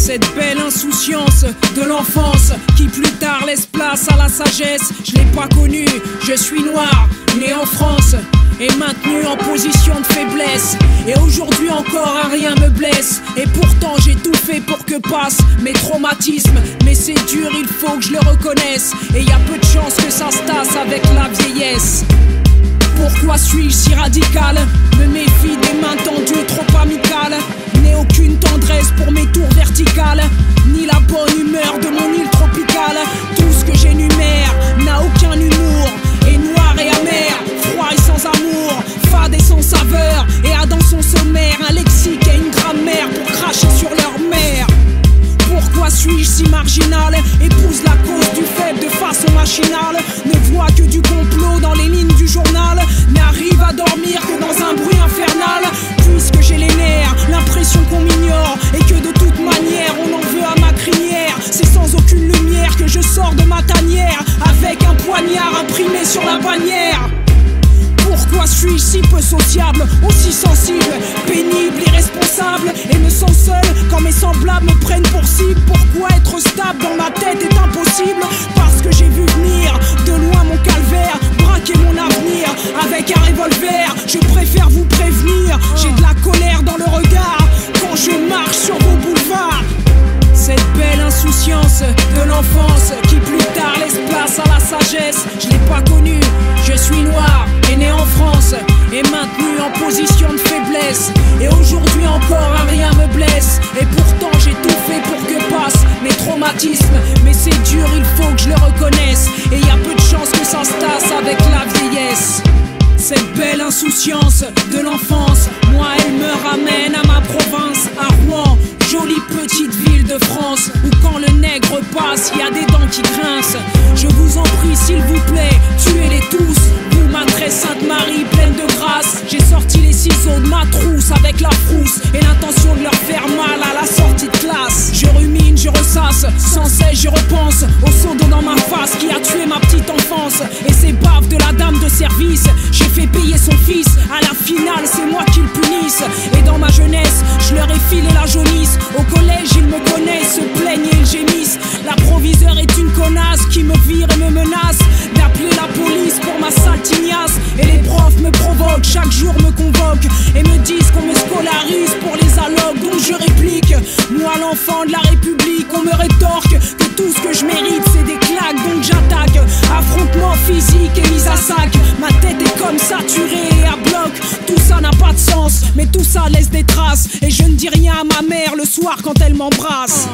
Cette belle insouciance de l'enfance qui plus tard laisse place à la sagesse. Je l'ai pas connue, je suis noir, né en France et maintenu en position de faiblesse. Et aujourd'hui encore un rien me blesse. Et pourtant j'ai tout fait pour que passent mes traumatismes. Mais c'est dur, il faut que je le reconnaisse. Et y a peu de chance que ça se tasse avec la vieillesse. Pourquoi suis-je si radical? Me méfie des mains tendues trop amicales. N'ai aucune tendresse pour mes tours verticales, ni la bonne humeur de mon île tropicale. Tout ce que j'énumère n'a aucun humour, est noir et amer, froid et sans amour, fade et sans saveur, et a dans son sommaire un lexique et une grammaire pour cracher sur leur mère. Pourquoi suis-je si marginal? Épouse la cause du faible de façon machinale. Ne vois que du complot dans les lignes du journal. N'arrive à dormir que dans un bruit infernal. Puisque j'ai les nerfs, l'impression qu'on m'ignore, et que de toute manière on en veut à ma crinière. C'est sans aucune lumière que je sors de ma tanière, avec un poignard imprimé sur la bannière. Pourquoi suis-je si peu sociable, aussi sensible, pénible, irresponsable, et me sens seul quand mes semblables me prennent pour cible? Pourquoi être stable dans ma tête est impossible? Parce que j'ai vu venir de loin mon calvaire, braquer mon avenir avec un revolver. Je préfère vous prévenir, j'ai de la colère dans le regard quand je marche sur vos boulevards. Cette belle insouciance de l'enfance qui plus tard laisse place à la sagesse. Je l'ai pas connue, je suis noir et né en France et maintenu en position de faiblesse. Et aujourd'hui encore un rien me blesse. Et pourtant j'ai tout fait pour que passent mes traumatismes. Mais c'est dur, il faut que je le reconnaisse. Et y a peu de chance que ça se tasse avec la vieillesse. Cette belle insouciance de l'enfance, moi elle me ramène à ma province, à Rouen, jolie petite ville de France, où quand le nègre passe, y a des dents qui grincent. Je vous en prie s'il vous plaît, tuez-les tous. Vous m'adresse Sainte-Marie pleine de grâce. J'ai sorti les ciseaux de ma trousse avec la frousse et l'intention de leur faire mal à la sortie de classe. Je rumine, je ressasse, sans cesse je repense au seau d'eau dans ma face qui a tué ma petite enfance. Et ces baves de la dame de service, j'ai fait payer son fils. À la finale c'est moi qui le punisse. Et dans ma jeunesse je leur ai filé la jaunisse. Au collège ils me connaissent, se plaignent et ils gémissent. La proviseure est une connasse qui me vire et me menace d'appeler la police pour ma sale tignasse. Et les profs me provoquent, chaque jour me convoquent et me disent qu'on me scolarise pour les allocs. Donc je réplique, moi l'enfant de la République. On me rétorque que tout ce que je mérite c'est des claques. Donc j'attaque, affrontement physique et mise à sac. Ma tête est comme saturée et à bloc. Tout ça n'a pas de sens, mais tout ça laisse des traces. Et je ne dis rien à ma mère le soir quand elle m'embrasse.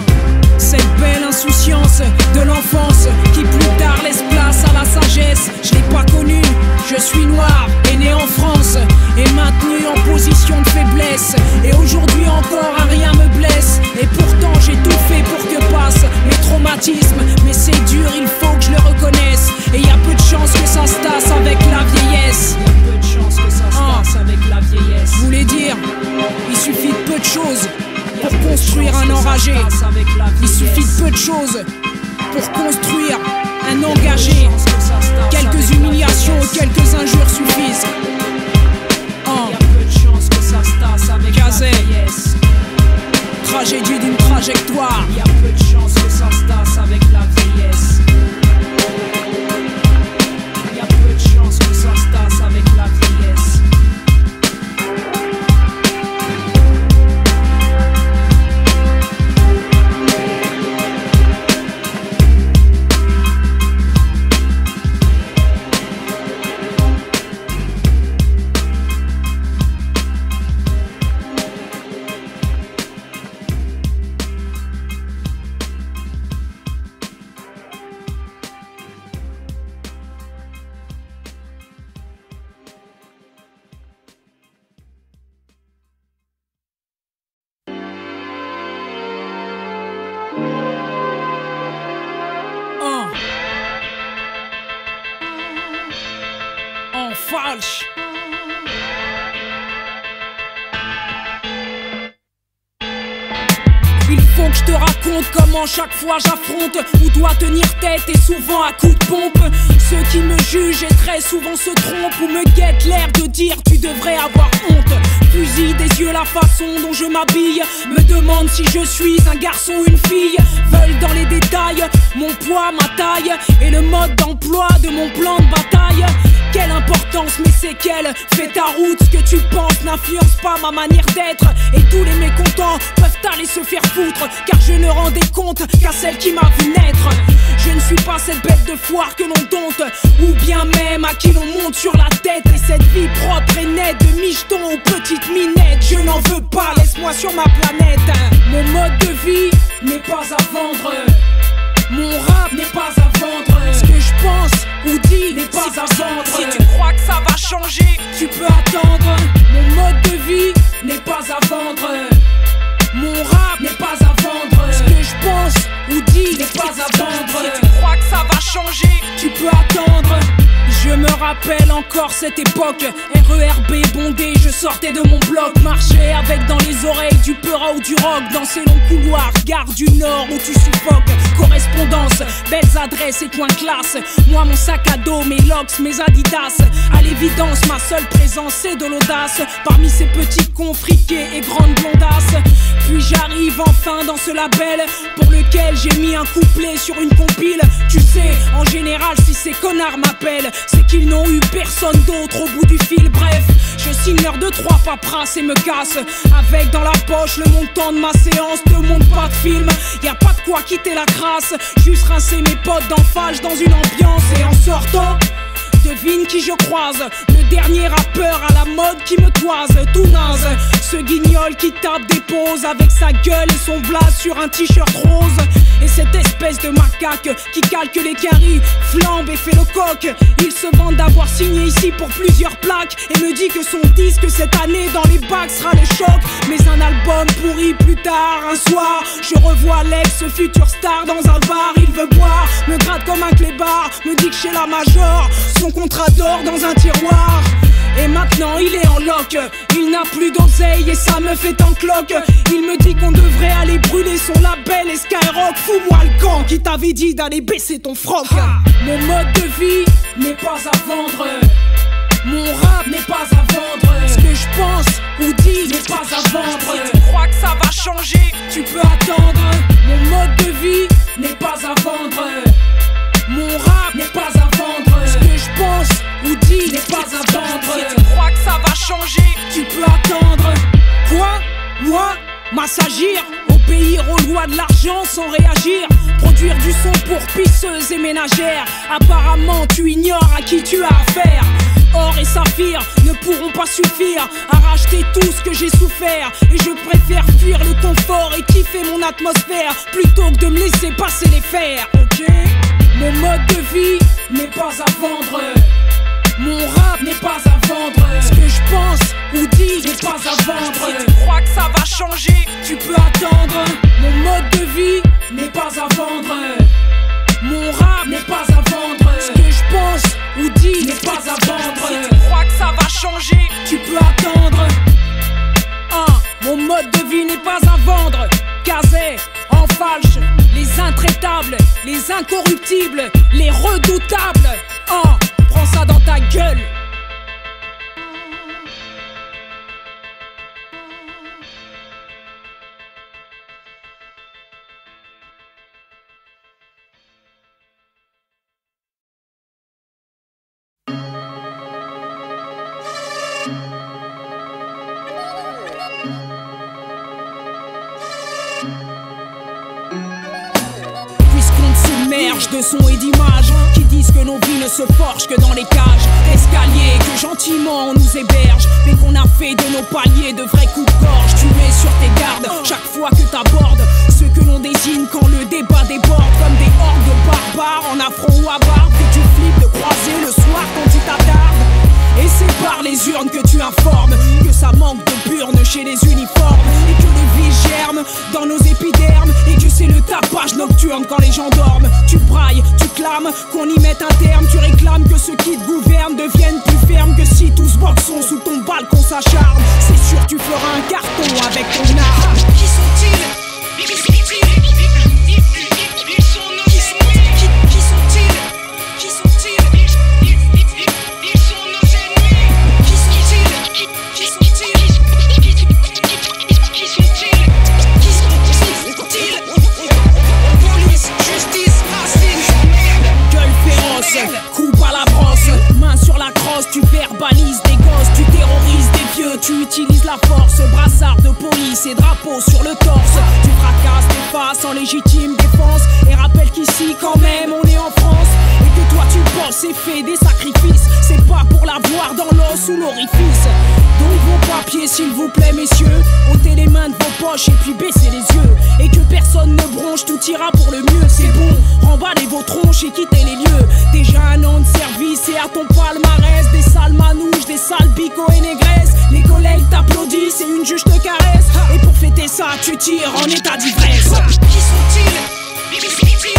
Cette belle insouciance de l'enfance qui plus tard laisse place à la sagesse. Je l'ai pas connue, je suis noir et né en France et maintenu en position de faiblesse. Et aujourd'hui encore un rien me blesse. Et pourtant j'ai tout fait pour que passent mes traumatismes. Mais c'est dur, il faut que je le reconnaisse. Et y a peu de chance que ça se tasse avec la vieillesse. Y a peu de chance que ça se tasse avec la vieillesse. Je voulais dire, il suffit de peu de choses pour construire un enragé. Il suffit de peu de choses pour construire un engagé. Quelques humiliations, quelques injures suffisent. Kazé, tragédie d'une trajectoire. Il y a peu de chance que ça se tasse avec la vieillesse. Il y a peu de chance que ça se tasse avec la vieillesse. Falche. Il faut que je te raconte comment chaque fois j'affronte ou dois tenir tête et souvent à coups de pompe ceux qui me jugent et très souvent se trompent ou me guettent l'air de dire tu devrais avoir honte. Fusille des yeux la façon dont je m'habille, me demande si je suis un garçon ou une fille. Veulent dans les détails mon poids, ma taille et le mode d'emploi de mon plan de bataille. Quelle importance mes séquelles, fais ta route, ce que tu penses n'influence pas ma manière d'être. Et tous les mécontents peuvent aller se faire foutre, car je ne rendais compte qu'à celle qui m'a vu naître. Je ne suis pas cette bête de foire que l'on dompte, ou bien même à qui l'on monte sur la tête. Et cette vie propre et nette, de micheton aux petites minettes, je n'en veux pas, laisse-moi sur ma planète. Mon mode de vie n'est pas à vendre, mon rap n'est pas à vendre, ce que je pense ou dis n'est pas à vendre. Si tu crois que ça va changer, tu peux attendre. Mon mode de vie n'est pas à vendre, mon rap n'est pas à vendre, ce que je pense ou dis n'est pas à vendre. Si tu crois que ça va changer, tu peux attendre. Je me rappelle encore cette époque, RERB bondé, je sortais de mon bloc. Marchais avec dans les oreilles du peura ou du rock, dans ces longs couloirs, gare du Nord où tu suffoques. Correspondance, belles adresses et coins classe. Moi mon sac à dos, mes locks, mes adidas. À l'évidence ma seule présence c'est de l'audace, parmi ces petits cons friqués et grandes blondasses. Puis j'arrive enfin dans ce label pour lequel j'ai mis un couplet sur une compile. Tu sais, en général si ces connards m'appellent, c'est qu'ils n'ont eu personne d'autre au bout du fil. Bref, je signe l'heure de 3 paperasses et me casse, avec dans la poche le montant de ma séance. Te montre pas de film, y a pas de quoi quitter la crasse, juste rincer mes potes d'enfage dans une ambiance. Et en sortant, devine qui je croise, le dernier rappeur à la mode qui me toise. Tout naze, ce guignol qui tape des poses avec sa gueule et son blaze sur un t-shirt rose. Et cette espèce de macaque qui calque les caries, flambe et fait le coq. Il se vante d'avoir signé ici pour plusieurs plaques et me dit que son disque cette année dans les bacs sera le choc. Mais un album pourri plus tard, un soir, je revois l'ex futur star dans un bar. Il veut boire, me gratte comme un clébard, me dit que chez la major son contrat d'or dans un tiroir. Et maintenant il est en loc, il n'a plus d'oseille et ça me fait en cloque. Il me dit qu'on devrait aller brûler son label et Skyrock. Fous-moi le camp qui t'avait dit d'aller baisser ton froc. Mon mode de vie n'est pas à vendre, mon rap n'est pas à vendre, ce que je pense ou dis n'est pas à vendre. Si tu crois que ça va changer, tu peux attendre. Mon mode de vie n'est pas à vendre, mon rap n'est pas à vendre, ce que je pense ou dis n'est pas à vendre. Si tu crois que ça va changer, tu peux attendre. Quoi? Moi? M'assagir, obéir aux lois de l'argent sans réagir, produire du son pour pisseuses et ménagères. Apparemment tu ignores à qui tu as affaire. Or et saphir ne pourront pas suffire à racheter tout ce que j'ai souffert. Et je préfère fuir le confort et kiffer mon atmosphère plutôt que de me laisser passer les fers. Ok? Mon mode de vie n'est pas à vendre, mon rap n'est pas à vendre, ce que je pense ou dis n'est pas à vendre. Si tu crois que ça va changer, tu peux attendre. Mon mode de vie n'est pas à vendre, mon rap n'est pas à vendre, ce que je pense ou dis n'est pas à vendre. Si tu crois que ça va changer, tu peux attendre. Mon mode de vie n'est pas à vendre. Casé, en falche, les intraitables, les incorruptibles, les redoutables. Prends ça dans ta gueule. De sons et d'images qui disent que nos vies ne se forgent que dans les cages d'escalier, que gentiment on nous héberge, mais qu'on a fait de nos paliers de vrais coups de gorge. Tu es sur tes gardes chaque fois que t'abordes ceux que l'on désigne quand le débat déborde, comme des hordes de barbares en affront ou à barbe que tu flippes de croiser le soir quand tu t'attardes. Et c'est par les urnes que tu informes que ça manque de burnes chez les uniformes, et que le vice germe dans nos épidermes, et que c'est le tapage nocturne quand les gens dorment. Tu brailles, tu clames qu'on y mette un terme, tu réclames que ceux qui te gouvernent deviennent plus fermes que si tous boxons sous ton balcon s'acharne. C'est sûr tu feras un carton avec ton arme. Qui sont-ils? Qui sont-ils? Qui sont-ils? Qui sont-ils? la brosse. Main sur la crosse, tu verbalises des gosses, tu terrorises des vieux, tu utilises la force. Brassard de police et drapeau sur le torse. Tu fracasses tes faces en légitime défense. Et rappelle qu'ici quand même on est en France. Et que toi tu bosses et fais des sacrifices. C'est pas pour l'avoir dans l'os ou l'orifice. Donc vos papiers s'il vous plaît messieurs, ôtez les mains de vos poches et puis baissez les yeux. Et que personne ne bronche, tout ira pour le mieux. C'est bon, remballez vos tronches et quittez les lieux. Déjà un an de service et à ton palmarès des sales manouches, des sales bicots et négresses. Les collègues t'applaudissent et une juge te caresse. Et pour fêter ça tu tires en état d'ivresse. Qui sont-ils? Qui sont-ils?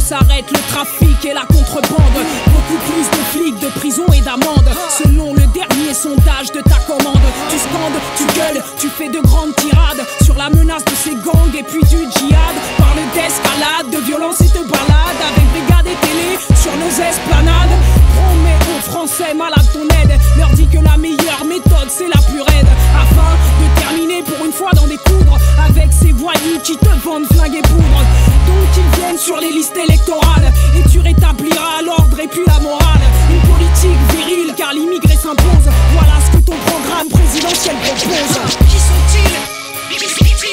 S'arrête le trafic et la contrebande. Beaucoup plus de flics, de prison et d'amende. Selon le dernier sondage de ta commande. Tu scandes, tu gueules, tu fais de grandes tirades sur la menace de ces gangs et puis du djihad. Parle d'escalade, de violence et de balade avec brigade et télé sur nos esplanades. Promets aux Français malades ton aide. Leur dis que la meilleure méthode c'est la plus raide. Afin de terminer pour une fois dans des coudres avec ces voyous qui te vendent flingue et poudre. Donc ils viennent sur les listes électorales et tu rétabliras l'ordre et puis la morale. Une politique virile car l'immigré s'impose. Voilà ce que ton programme présidentiel propose. Qui sont-ils? Qui sont-ils?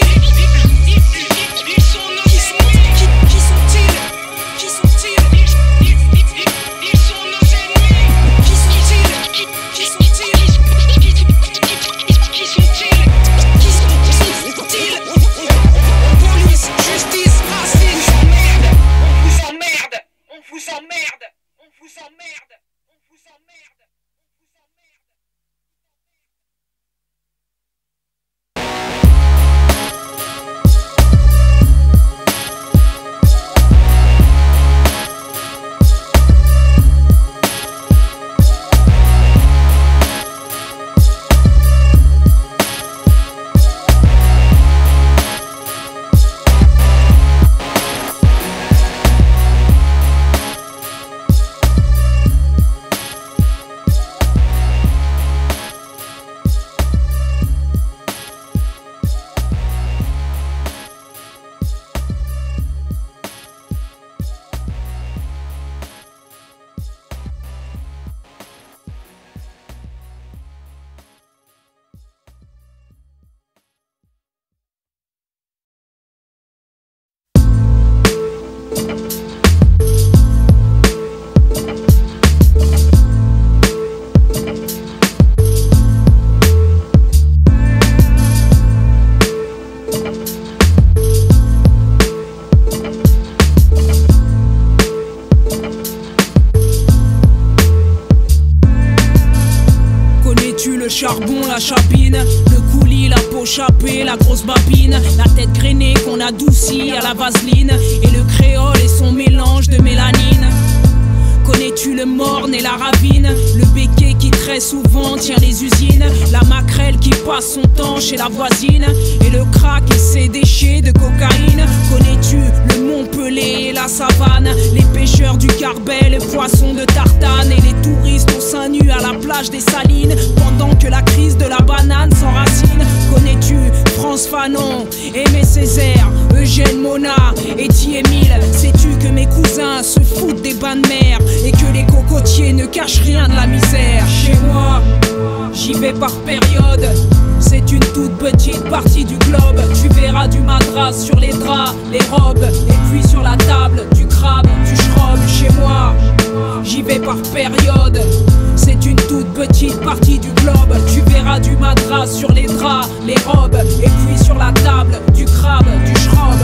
Ils sont nos ennemis. Qui sont-ils? Qui sont-ils? Ils sont nos ennemis. Qui sont-ils? Qui sont-ils? Qui sont-ils? Police, justice, racisme. On vous emmerde. On vous emmerde. On vous emmerde. On vous emmerde. Le charbon, la chapine, le coulis, la peau chapée, la grosse babine, la tête grainée qu'on adoucit à la vaseline, et le créole et son mélange de mélanine. Connais-tu le morne et la ravine, le béquet qui très souvent tient les usines, la maquerelle qui passe son temps chez la voisine, et le crack et ses déchets de cocaïne. Connais-tu le Mont-Pelé et la savane, les pêcheurs du Carbet, les poissons de Tartane, et les touristes au sein nu à la plage des Salines, pendant que la crise de la banane s'enracine. Connais-tu France Fanon, Aimé Césaire, Eugène Mona et Thierry-Émile? Sais-tu que mes cousins se foutent des bains de mer et que les cocotiers ne cachent rien de la misère? Chez moi, j'y vais par période. C'est une toute petite partie du globe. Tu verras du madras sur les draps, les robes, et puis sur la table, du crabe, du schrob. Chez moi, j'y vais par période. C'est une toute petite partie du globe. Tu verras du madras sur les draps, les robes, et puis sur la table, du crabe, du schrob.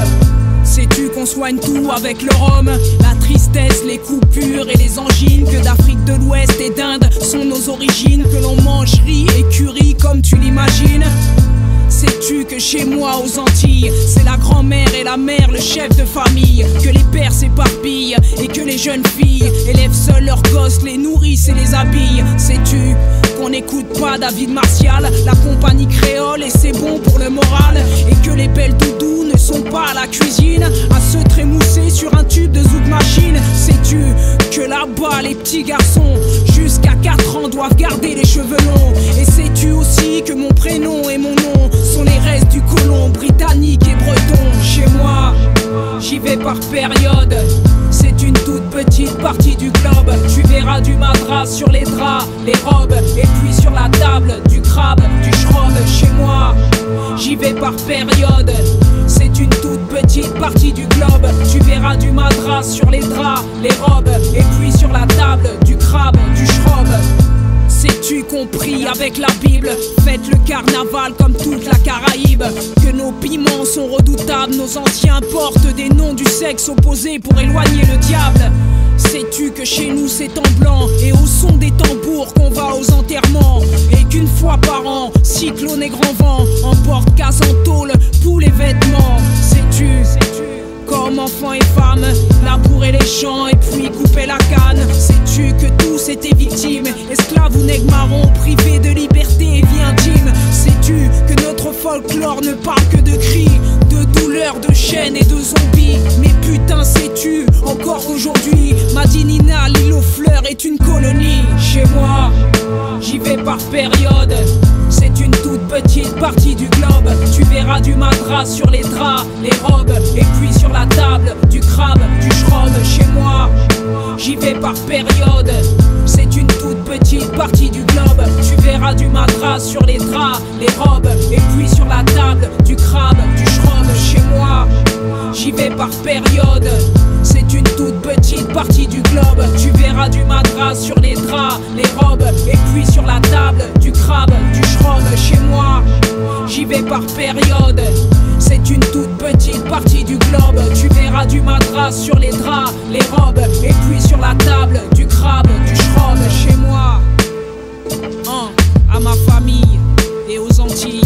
Sais-tu qu'on soigne tout avec le rhum? La tristesse, les coupures et les angines, que d'Afrique de l'Ouest et d'Inde sont nos origines, que l'on mange riz et curry comme tu l'imagines. Sais-tu que chez moi aux Antilles, c'est la grand-mère et la la mère, le chef de famille, que les pères s'éparpillent et que les jeunes filles élèvent seuls leurs gosses, les nourrissent et les habillent. Sais-tu qu'on n'écoute pas David Martial, la compagnie créole et c'est bon pour le moral, et que les belles doudous ne sont pas à la cuisine à se trémousser sur un tube de zouk machine. Sais-tu que là-bas les petits garçons jusqu'à 4 ans doivent garder les cheveux longs? Et sais-tu aussi que mon prénom et mon nom sont les restes du colon britannique et breton? Chez moi, j'y vais par période, c'est une toute petite partie du globe. Tu verras du madras sur les draps, les robes, et puis sur la table, du crabe, du schrob. Chez moi, j'y vais par période, c'est une toute petite partie du globe. Tu verras du madras sur les draps, les robes, et puis sur la table, du crabe, du schrob. Sais-tu compris avec la Bible, faites le carnaval comme toute la Caraïbe, que nos piments sont redoutables, nos anciens portent des noms du sexe opposé pour éloigner le diable. Sais-tu que chez nous c'est en blanc et au son des tambours qu'on va aux enterrements, et qu'une fois par an, cyclone et grand vent emportent casse en tôle tous les vêtements? Sais-tu comme enfants et femmes, labourer les champs et puis couper la canne? Sais-tu que tous étaient victimes, esclaves ou nègres marrons, privés de liberté et vie intime? Sais-tu que notre folklore ne parle que de cris, de douleurs, de chaînes et de zombies? Mais putain, sais-tu encore aujourd'hui, Madinina, l'île aux fleurs est une colonie? Chez moi, j'y vais par période, c'est une toute petite partie du globe. Tu verras du madras sur les draps, les robes, et puis sur la table, du crabe, du schrob. Chez moi, j'y vais par période, c'est une toute petite partie du globe. Tu verras du madras sur les draps, les robes, et puis sur la table, du crabe, du schrob. Chez moi, j'y vais par période, c'est une toute petite partie du globe. Tu verras du madras sur les draps, les robes, et puis sur la table, du crabe, du schrob. Chez moi, j'y vais par période, c'est une toute petite partie du globe. Tu verras du madras sur les draps, les robes, et puis sur la table, du crabe, du schrob. Chez moi, à ma famille et aux Antilles.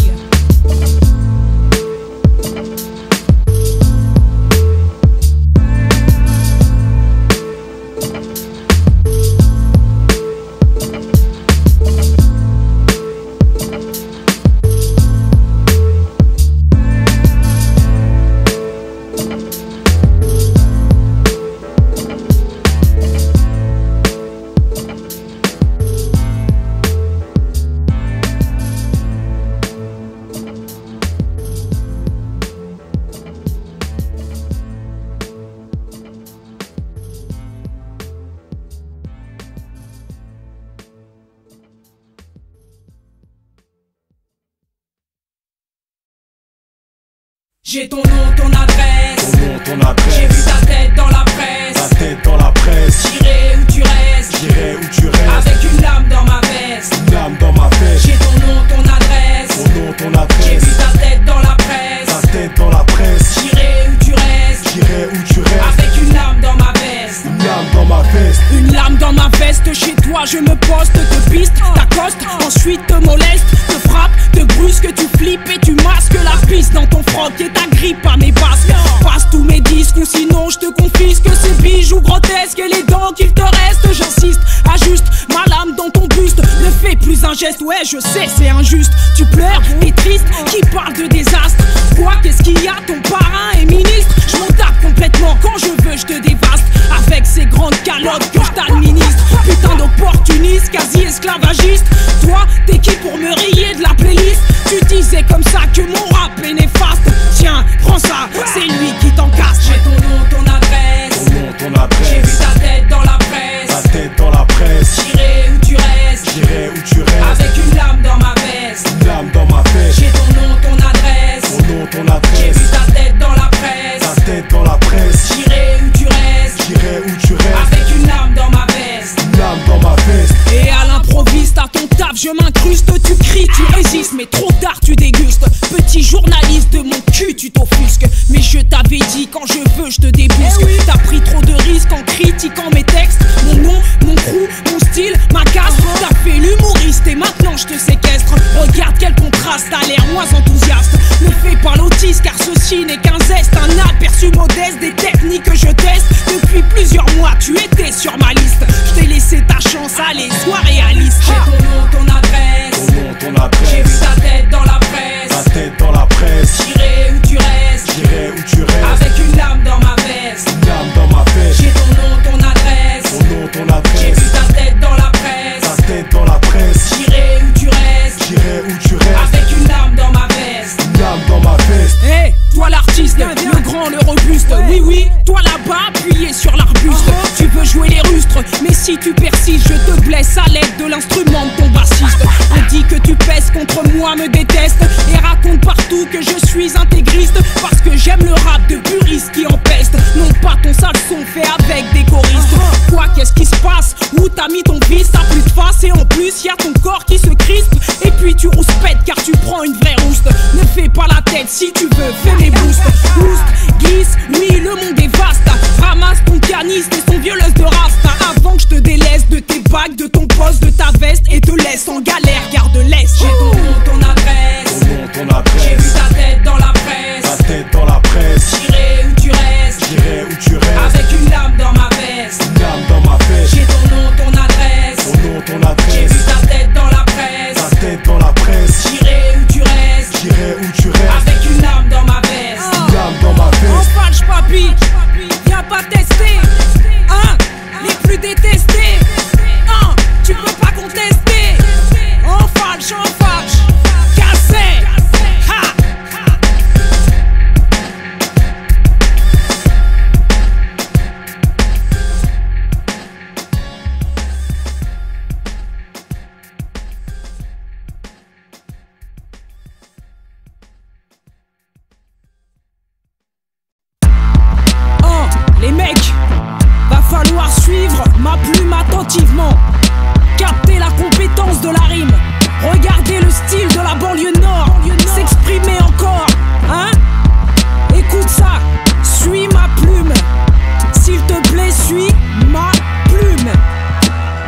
J'ai ton nom, ton adresse, j'ai vu ta tête dans la presse, j'irai où tu restes, avec une lame dans ma veste, j'ai ton nom, ton adresse, j'ai vu ta tête dans la presse, j'irai où tu restes, avec une lame dans ma veste, une lame dans ma veste. Chez toi je me poste, te piste, t'accostes, ensuite te moleste, te frappe, te brusque, tu flippes et tu masques la piste dans ton froc et ta grippe à mes basques. Passe tous mes disques ou sinon je te confisque ces bijoux grotesques et les dents qu'il te reste. J'insiste, ajuste ma lame dans ton buste, ne fais plus un geste, ouais je sais c'est injuste. Tu pleures, t'es triste, qui parle de désastre? Quoi, qu'est-ce qu'il y a, ton parrain est ministre? Je m'en tape complètement, quand je veux je te dévaste, avec ces grandes calottes que je t'administre. Putain d'opportuniste, quasi esclavagiste, toi t'es qui pour me rayer de la playlist? Tu disais comme ça que mon rap est néfaste. Tiens, prends ça, c'est lui qui t'encasse. J'ai ton nom, ton adresse, j'ai vu ta tête dans la presse, j'irai où tu restes, avec une lame dans ma veste, j'ai ton nom, ton adresse, j'ai vu ta tête dans la presse, j'irai où tu restes, avec une lame dans ma veste, et à l'improviste à ton taf je m'incruste. Tu cries, tu résistes, mais trop tard tu dégustes. Petit journaliste de mon cul, tu t'offusques, mais je t'avais dit quand je veux je te débusque. T'as pris trop de risques en critiquant mes textes, mon nom, mon crew, mon style, ma casse. T'as fait l'humoriste et maintenant je te séquestre. Regarde quel contraste, t'as l'air moins enthousiaste. Ne fais pas l'autiste car ceci n'est qu'un zeste, un aperçu plus modeste, des techniques que je teste. Depuis plusieurs mois, tu étais sur ma liste. Je t'ai laissé ta chance, allez, sois réaliste. J'ai ton nom, ton adresse. Ton nom, ton adresse. J'ai vu ta tête dans la presse. Ta tête dans la presse. J'irai où tu restes. J'irai où tu restes. Avec une lame dans ma veste. Une lame dans ma veste. J'ai ton nom, ton adresse. Ton nom, ton adresse. J'ai vu ta tête dans la presse. Ta tête dans la presse. J'irai où tu restes. J'irai où tu restes. Avec une lame dans ma veste. Une lame dans ma veste. Hey, toi l'artiste, le grand, le robuste. Oui, oui, toi là-bas, appuyé sur l'arbuste. Tu veux jouer les rustres, mais si tu persistes, je te blesse à l'aide de l'instrument de ton bassiste. On dit que tu pèses contre moi, me déteste et raconte partout que je suis intégriste. Parce que j'aime le rap de puriste qui empeste. Non pas ton sale son fait avec des choristes. Quoi, qu'est-ce qui se passe? Où t'as mis ton vice? T'as plus de face et en plus y'a ton corps qui se crispe. Et puis tu rouspètes car tu prends une vraie rouste. Ne fais pas la tête si tu veux, fais les boosts. Boost, glisse, oui le monde est vaste. Ramasse ton caniste et son violeuse de rasta. Avant que je te délaisse de tes bagues, de ton poste, de ta veste et te laisse en galère, garde l'est. J'ai ton nom, ton adresse. Ton nom, ton adresse. J'ai vu ta tête dans la presse. Ta tête dans la presse. J'irai où tu restes. J'irai où tu restes. Avec une lame dans ma veste. Une lame dans ma veste. J'ai ton nom, ton adresse. Ton nom, ton adresse. J'ai vu ta tête dans la presse. Ta tête dans la presse. J'irai où tu restes. J'irai où tu restes. Avec une lame dans ma veste. Une lame dans ma veste. En falche papy, viens pas tester. Hein, les plus détestés. Hein, tu peux pas contester. En falche, cassé. Ha. Les mecs, va falloir suivre ma plume attentivement. Capter la compétence de la rime. Regarder le style de la banlieue nord. S'exprimer encore, hein? Écoute ça, suis ma plume. S'il te plaît, suis ma plume.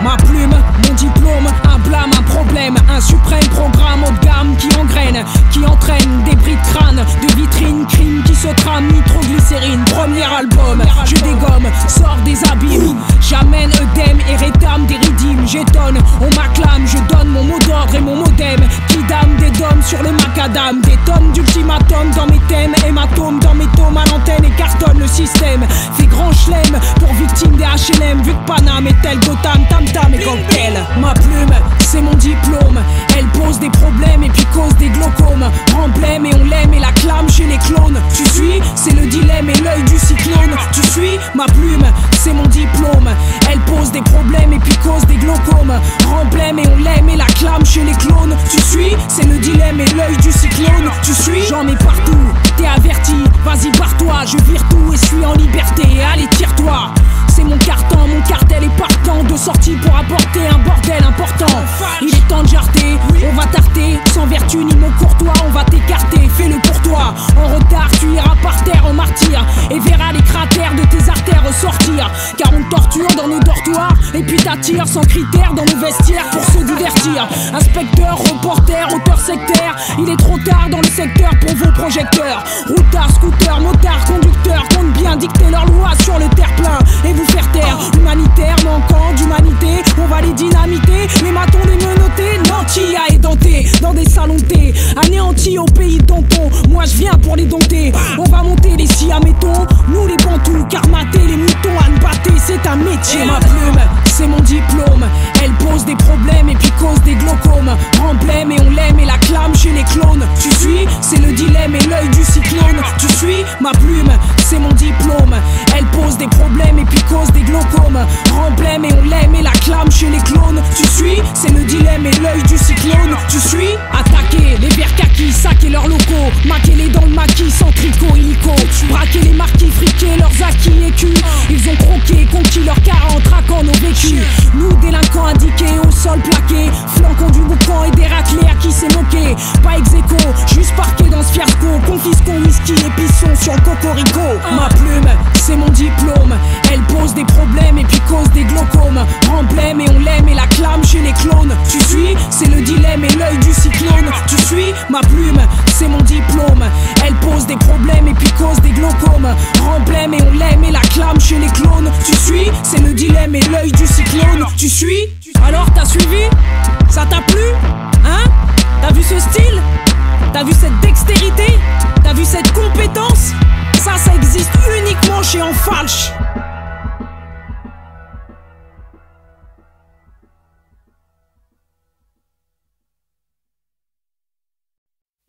Ma plume, mon diplôme, un blâme, un problème, un suprême programme haut de gamme qui engraine, qui entraîne des bris de crâne, de vitrines, crime qui se trame, nitroglycérine, premier album, je dégomme, sors des abîmes, j'amène œdème et rétame des ridimes, j'étonne, on m'acclame, je donne mon mot d'ordre et mon modem, qui dame des dômes sur le macadam, des tonnes d'ultimatum dans mes thèmes, hématomes dans mes tomes à l'antenne et cartonne le système, fait grand chelem pour victime des HLM, vu que Paname est tel Gotham, tam-tam et cocktail. Ma plume, c'est mon diplôme, elle pose des problèmes et puis cause des glaucomes, emblème et on l'aime et la clame chez les clones, tu suis, c'est le dilemme et l'œil du cyclone, tu suis, ma plume, c'est mon diplôme, elle pose des problèmes et puis cause des glaucomes, emblème et on l'aime et la clame chez les clones, tu suis, c'est le dilemme et l'œil du cyclone, tu suis, j'en mets partout, t'es averti, vas-y barre-toi, je vire tout et suis en liberté, allez tire-toi. C'est mon carton, mon cartel est partant de sortie pour apporter un bordel important. Il est temps de jarter, on va tarter, sans vertu ni mot courtois, on va t'écarter, fais-le pour toi. En retard, tu iras par terre en martyr et verras les cratères de tes artères ressortir. Car on torture dans nos dortoirs et puis t'attires sans critères dans nos vestiaires pour se divertir. Inspecteur, reporter, auteur sectaire, il est trop tard dans le secteur pour vos projecteurs. Routard, scooter, motard, conducteur, compte bien dicter leurs lois sur le terre-plein et vous faire taire. Humanitaire, manquant d'humanité, on va les dynamiter, les matons, les menottés, nantis à édentés, dans des salons de thé, anéantis au pays de Danton. Moi je viens pour les dompter, on va monter les siamétons, nous les bantous, car mater les moutons à ne battre, c'est un métier. Ma plume, c'est mon diplôme, elle pose des problèmes et puis cause des glaucomes, emblème et on l'aime et la clame chez les clones, tu suis, c'est le dilemme et l'œil du cyclone, tu suis, ma plume, c'est mon diplôme, elle pose des problèmes et puis cause des glaucomes, emblème et on l'aime et la clame chez les clones, tu suis, c'est le dilemme et l'œil du cyclone, tu suis, attaquer les verts kakis, saquer leurs locaux, maquer-les dans le maquis sans tricot illico, braquer les marquis, friquer leurs acquis écus, ils ont croqué, conquis leur 40, traquant nos vécus, nous délinquants indiqués au sol plaqué, flanquons du boucan et des raclés à qui s'est moqué, pas ex aequo, juste parqué dans ce fiasco, confisquons whisky et pissons sur le cocorico. Ma plume, c'est mon diplôme, elle pose des problèmes et puis cause des glaucomes, emblème et on l'aime et la clame chez les clones, tu suis, c'est le dilemme et l'œil du cyclone, tu suis, ma plume, c'est mon diplôme, elle pose des problèmes et puis cause des glaucomes, emblème et on l'aime et l'acclame chez les clones. Tu suis, c'est le dilemme et l'œil du cyclone. Tu suis, alors t'as suivi? Ça t'a plu? Hein? T'as vu ce style? T'as vu cette dextérité? T'as vu cette compétence? Ça existe uniquement chez En Falche.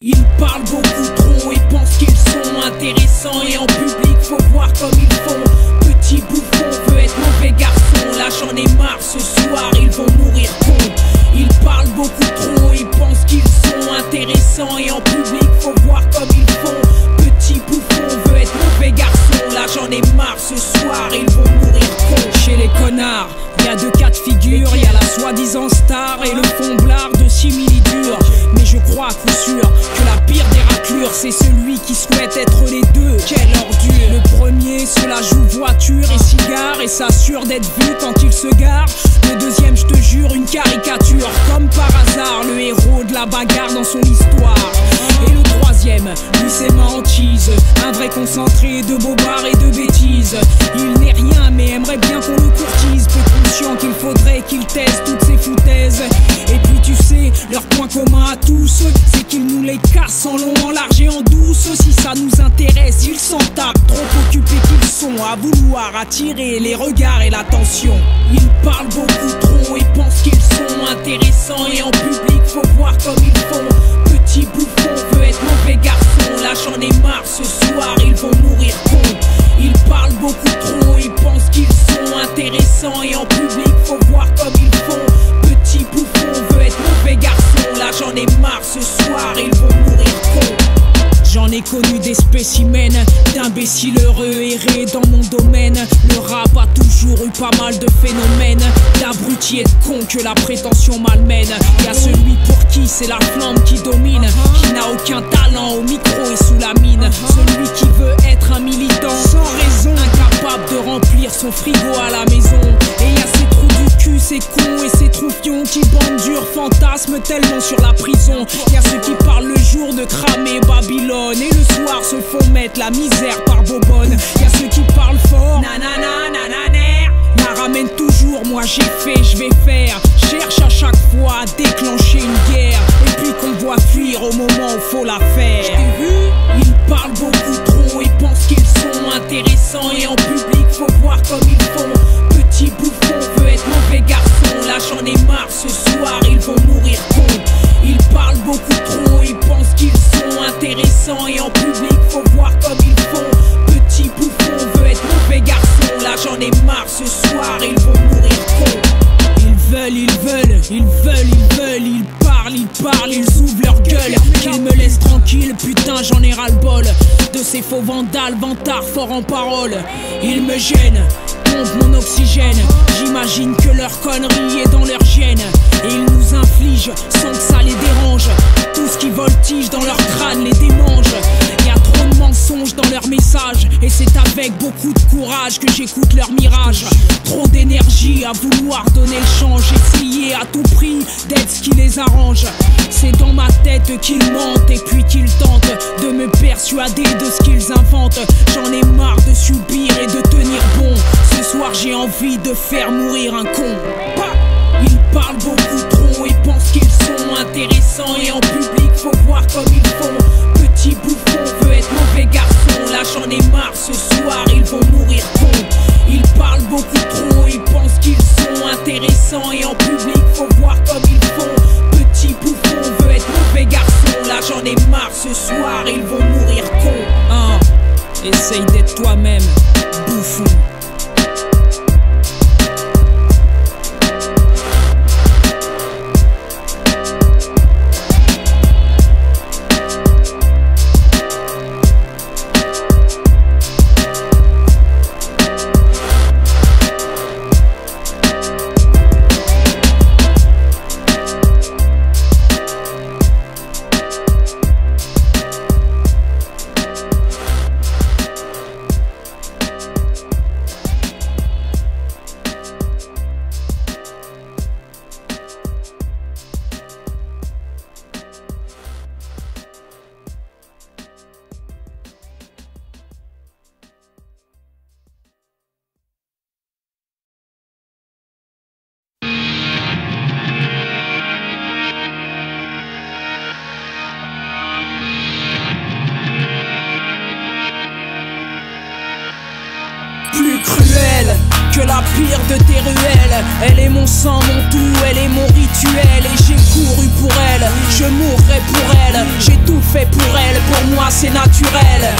Ils parlent beaucoup trop et pensent qu'ils sont intéressants. Et en public faut voir comme ils font. Petit bouffon veut être mauvais garçon. Là j'en ai marre, ce soir ils vont mourir cons. Ils parlent beaucoup trop, ils pensent qu'ils sont intéressants. Et en public faut voir comme ils font. Petit bouffon veut être mauvais garçon. Là j'en ai marre, ce soir ils vont mourir cons. Chez les connards, y a deux cas de figure. Y a la soi-disant star et le fomblard de similitude. Mais je crois à coup sûr que la pire des raclures, c'est celui qui souhaite être les deux. Quelle ordure! Le premier se la joue voiture et cigare et s'assure d'être vu quand il se gare. Le deuxième, je te jure, une caricature. Comme par hasard, le héros de la bagarre dans son histoire. Et le troisième, lui c'est ma hantise. Un vrai concentré de bobards et de bêtises. Il n'est rien mais aimerait bien qu'on le courtise. Peu conscient qu'il faudrait qu'il teste toutes ces foutaises. Et puis tu sais, leur point commun à tous, c'est qu'ils nous les cassent en long, en large et en douce. Si ça nous intéresse, ils s'en tapent. Trop occupés qu'ils sont à vouloir attirer les regards et l'attention. Ils parlent beaucoup trop et pensent qu'ils sont intéressants. Et en public faut voir comme ils font. Petit bouffon veut être mauvais garçon. Là j'en ai marre, ce soir ils vont mourir cons. Ils parlent beaucoup trop, ils pensent qu'ils sont intéressants. Et en public faut voir comme ils font. Petit bouffon veut être mauvais garçon. Là j'en ai marre, ce soir ils vont mourir cons. J'en ai connu des spécimens d'imbéciles heureux errés dans mon domaine. Le rap a toujours eu pas mal de phénomènes, d'abrutis et de cons que la prétention malmène. Y'a celui pour qui c'est la flamme qui domine, qui n'a aucun talent au micro et sous la mine. Celui qui veut être un militant sans raison, incapable de remplir son frigo à la maison. Et y'a ces trous du cul, ces cons et ces troufions qui bandent dur, fantasment tellement sur la prison. Y'a ceux qui parlent le jour de cramer Babylone et le soir se font mettre la misère par bobonne. Y'a ceux qui parlent fort, nanana, nananer, la ramène toujours, moi j'ai fait, je vais faire. Cherche à chaque fois à déclencher une guerre, et puis qu'on voit fuir au moment où faut la faire. J't'ai vu? Ils parlent beaucoup trop et pensent qu'ils sont intéressants. Et en public faut voir comme ils font. Petit bouffon veut être mauvais garçon. Là j'en ai marre, ce soir ils vont mourir cons. Ils parlent beaucoup trop, ils pensent qu'ils sont intéressants. Et en public faut voir comme ils font. Petit bouffon veut être mauvais garçon. Là j'en ai marre, ce soir ils vont mourir cons. Ils veulent, ils parlent, ils ouvrent leur gueule. Qu'ils me laissent tranquille, putain j'en ai ras le bol. De ces faux vandales, vantards forts en parole. Ils me gênent, pompent mon oxygène. J'imagine que leur connerie est dans leur gène. Et ils nous infligent sans que ça les dérange. Tout ce qui voltige dans leur crâne les démange. Y'a trop de mensonges dans leurs messages, et c'est avec beaucoup de courage que j'écoute leur mirage. Trop d'énergie à vouloir donner le change, essayer à tout prix d'être ce qui les arrange. C'est dans ma tête qu'ils mentent et puis qu'ils tentent de me persuader de ce qu'ils inventent. J'en ai marre de subir et de tenir bon. Ce soir j'ai envie de faire mourir un con. Ils parlent beaucoup trop et pensent qu'ils sont intéressants. Et en public faut voir comme ils font. Petit bouffon veut être mauvais garçon. Là j'en ai marre, ce soir ils vont mourir cons. Ils parlent beaucoup trop, ils pensent qu'ils sont intéressants. Et en public faut voir comme ils font. Petit bouffon veut être mauvais garçon. Là j'en ai marre, ce soir ils vont mourir cons. Essaye d'être toi-même, bouffon. plus cruelle que la pire de tes ruelles. Elle est mon sang, mon tout, elle est mon rituel. Et j'ai couru pour elle, je mourrai pour elle. J'ai tout fait pour elle, pour moi c'est naturel.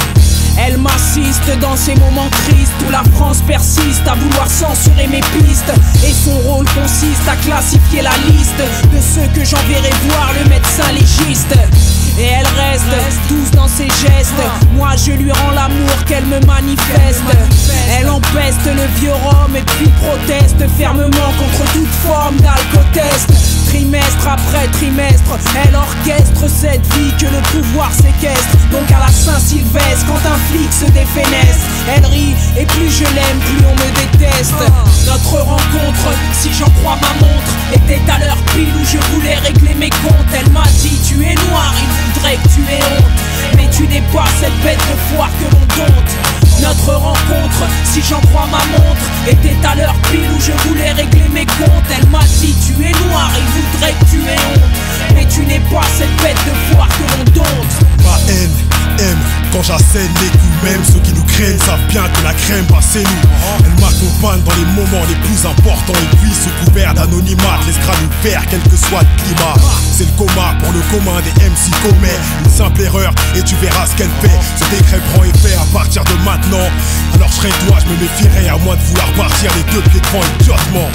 Elle m'assiste dans ces moments tristes où la France persiste à vouloir censurer mes pistes. Et son rôle consiste à classifier la liste de ceux que j'enverrai voir le médecin légiste. Et elle reste douce dans ses gestes. Moi je lui rends l'amour qu'elle me manifeste. Elle empeste le vieux rhum et puis proteste fermement contre toute forme d'alcotest. Trimestre après trimestre, elle orchestre cette vie que le pouvoir séquestre. Donc à la Saint-Sylvestre, quand un flic se défenestre, elle rit et plus je l'aime, plus on me déteste. Notre rencontre, si j'en crois ma montre, était à l'heure pile où je voulais régler mes comptes. Elle m'a dit tu es noir, il voudrait que tu aies honte, mais tu n'es pas cette bête de foire que l'on dompte. Notre rencontre, si j'en crois ma montre, était à l'heure pile où je voulais régler mes comptes. Elle m'a dit tu es noir, il voudrait que tu aies honte, mais tu n'es pas cette bête de foire que l'on dompte. Ma haine aime quand j'assène les coups. Même ceux qui nous craignent savent bien que la crème passe c'est nous. Elle m'accompagne dans les moments les plus importants. Et puis sous couvert d'anonymat, laissera nous faire quel que soit le climat. C'est le coma pour le commun des MC commet une simple erreur et tu verras ce qu'elle fait. Ce décret prend effet à partir de maintenant. Alors je serai toi, je me méfierai à moins de vouloir partir les deux pieds devant idiotement.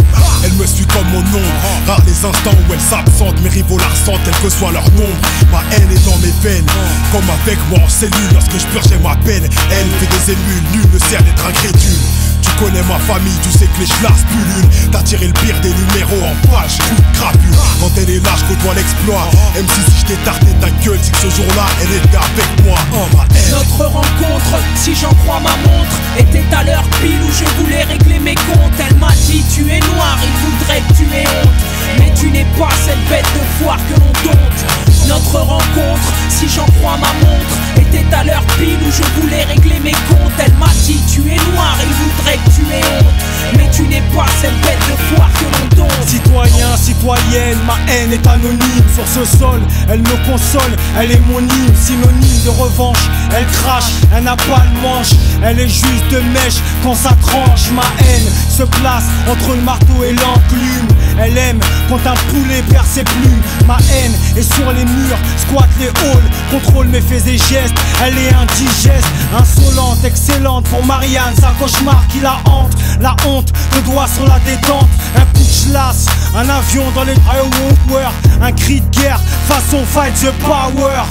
Elle me suit comme mon ombre, rares les instants où elle s'absente. Mes rivaux la ressentent quel que soit leur nombre. Ma haine est dans mes veines, comme avec moi en cellule lorsque je purgeais ma peine. Elle fait des émules, nul ne sert d'être incrédule. Tu connais ma famille, tu sais que les chlasses pullulent. T'as tiré le pire des numéros en page, coup de crapule. Quand elle est là, je côtoie l'exploit. Même si je t'ai tarté ta gueule, c'est que ce jour-là, elle était avec moi. Ma haine. Notre rencontre, si j'en crois ma montre, était à l'heure pile où je voulais régler mes comptes. Elle m'a dit tu es noir, il voudrait que tu aies honte, mais tu n'es pas cette bête de foire que l'on dompte. Notre rencontre, si j'en crois ma montre, était à l'heure pile où je voulais régler mes comptes. Elle m'a dit tu es noir, il voudrait que tu aies honte, mais tu n'es pas cette bête de foire que l'on dompte. Citoyen, citoyenne, ma haine est anonyme. Sur ce sol, elle me console, elle est mon hymne, synonyme de revanche. Elle crache, elle n'a pas le manche, elle est juste de mèche quand ça tranche. Ma haine se place entre le marteau et l'enclume. Elle aime quand un poulet perd ses plumes. Ma haine est sur les murs, squatte les halls, contrôle mes faits et gestes. Elle est indigeste, insolente, excellente pour Marianne, sa cauchemar qui la hante. La honte, le doigt sur la détente, un coup de chlasse, un avion dans les Highway, un cri de guerre façon Fight the Power.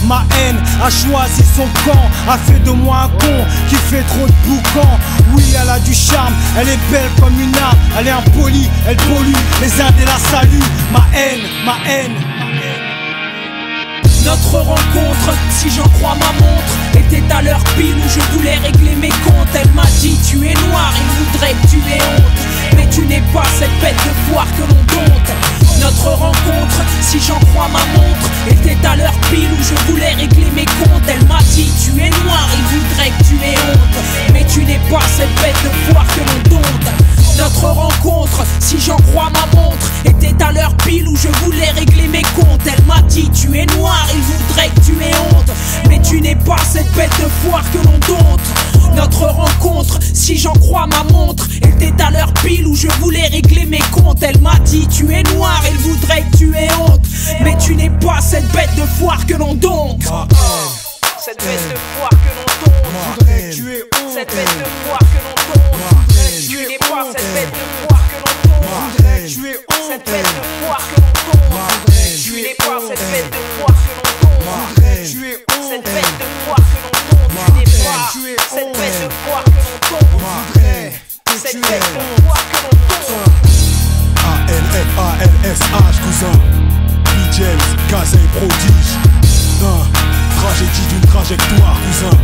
Ma haine a choisi son camp, a fait de moi un con qui fait trop de boucan. Oui, elle a du charme, elle est belle comme une arme. Elle est impolie, elle pollue, les Indés la saluent. Ma haine, ma haine. Notre rencontre, si j'en crois ma montre, était à l'heure pile où je voulais régler mes comptes. Elle m'a dit tu es noir, il voudrait que tu aies honte, mais tu n'es pas cette bête de foire que l'on dompte. Notre rencontre, si j'en crois ma montre, était à l'heure pile où je voulais régler mes comptes. Elle m'a dit tu es noir, il voudrait que tu aies honte, mais tu n'es pas cette bête de foire que l'on dompte. Notre rencontre, si j'en crois ma montre, était à l'heure pile où je voulais régler mes comptes. Elle m'a dit tu es noir, il voudrait que tu aies honte, mais tu n'es pas cette bête de foire que l'on dompte. Notre rencontre, si j'en crois ma montre, était à l'heure pile où je voulais régler mes comptes. Elle m'a dit tu es noir, il voudrait que tu aies honte, mais tu n'es pas cette bête de foire que l'on dompte. Cette bête de foire que l'on dompte. Cette bête de foire que l'on dompte. Tu n'es pas cette bête de foire que l'on dompte. Cette bête de foire que l'on dompte. Tu n'es pas cette bête de foire que l'on dompte. Cette bête de foire que l'on dompte. Tu n'es pas cette bête de foire que l'on dompte. Cette bête de foire que l'on dompte. A-L-F-A-L-S-H, cousin. B-James, Kaza et Prodige. Tragédie d'une trajectoire, cousin.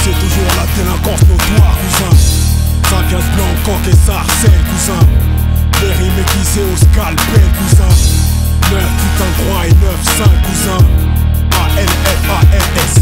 C'est toujours la délinquance notoire, cousin. Ça vient de blanc, coq et ça harcèle, cousin. Les rimes aiguisées au scalpel, cousin. 9 putain de droit et 9-5, cousin. A-L-F-A-L-S.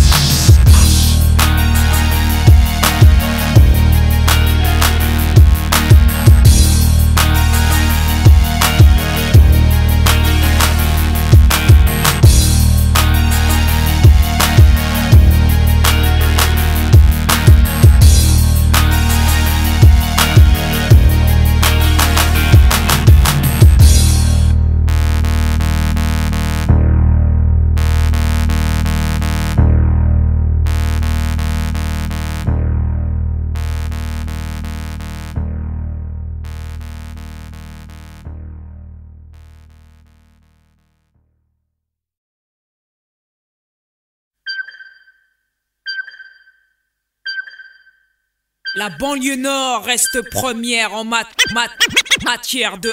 La banlieue nord reste première en matière de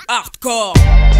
hardcore.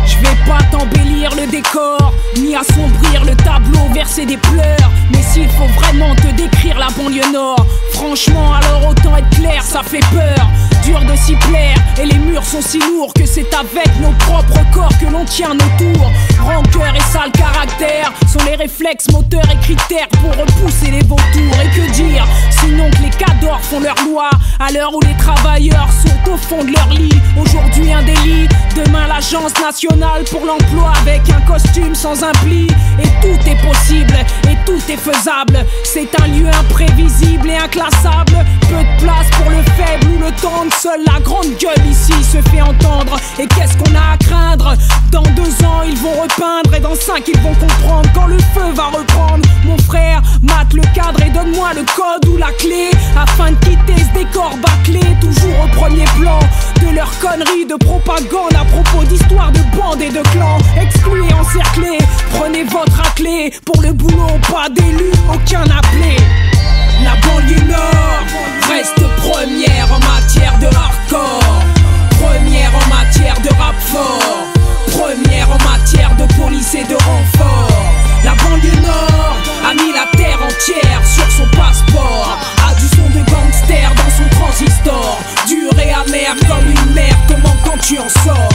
Je vais pas t'embellir le décor, ni assombrir le tableau, verser des pleurs. Mais s'il faut vraiment te décrire la banlieue nord, franchement alors autant être clair, ça fait peur. Dur de s'y plaire, et les murs sont si lourds que c'est avec nos propres corps que l'on tient nos tours. Rancœur et sale caractère sont les réflexes, moteurs et critères pour repousser les vautours. Et que dire, sinon que les cadors font leur loi à l'heure où les travailleurs sont au fond de leur lit. Aujourd'hui un délit, demain l'agence nationale pour l'emploi avec un costume sans un pli. Et tout est possible, et tout est faisable. C'est un lieu imprévisible et inclassable. Peu de place pour le faible ou le tendre. Seule la grande gueule ici se fait entendre. Et qu'est-ce qu'on a à craindre? Dans 2 ans ils vont repeindre, et dans 5 ils vont comprendre quand le feu va reprendre. Mon frère, mate le cadre et donne-moi le code ou la clé, afin de quitter ce décor bâclé. Toujours au premier plan de leurs conneries de propagande à propos d'histoires de bandes et de clans. Exclués, encerclés, prenez votre raclée. Pour le boulot, pas d'élu, aucun appelé. La banlieue nord reste première en matière de hardcore, première en matière de rap fort, première en matière de police et de renfort. La banlieue nord a mis la terre entière sur son passeport, a du son de gangster dans son transistor, dur et amer comme une mer te manque quand tu en sors.